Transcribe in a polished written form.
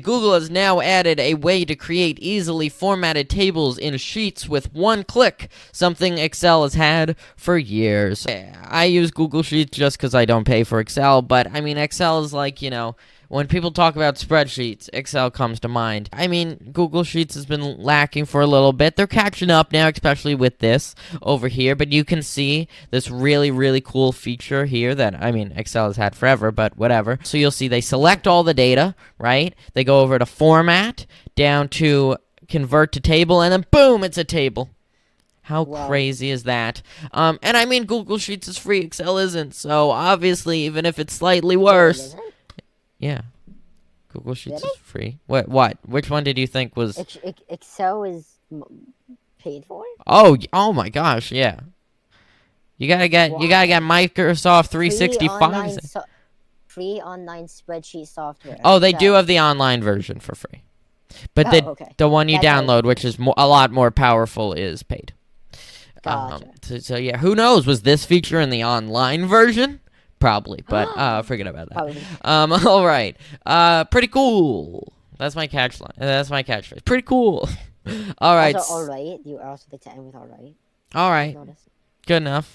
Google has now added a way to create easily formatted tables in Sheets with one click, something Excel has had for years. I use Google Sheets just because I don't pay for Excel, but I mean, Excel is like, when people talk about spreadsheets, Excel comes to mind. I mean, Google Sheets has been lacking for a little bit. They're catching up now, especially with this over here, but you can see this really, really cool feature here that, I mean, Excel has had forever, but whatever. So you'll see they select all the data, right? They go over to format, down to convert to table, and then boom, it's a table. How crazy is that? And I mean, Google Sheets is free, Excel isn't, so obviously, even if it's slightly worse... Yeah, Google Sheets is free. What? Which one did you think was? Excel is paid for. Oh my gosh, yeah. You gotta get Microsoft 365. Free online spreadsheet software. Oh, they do have the online version for free, but the one you download, which is a lot more powerful, is paid. Gotcha. So yeah, who knows? Was this feature in the online version? Probably, but forget about that. All right. Pretty cool. That's my catch line. That's my catchphrase. Pretty cool. All right. Also, all right. You also like to end with all right. All right. Good enough.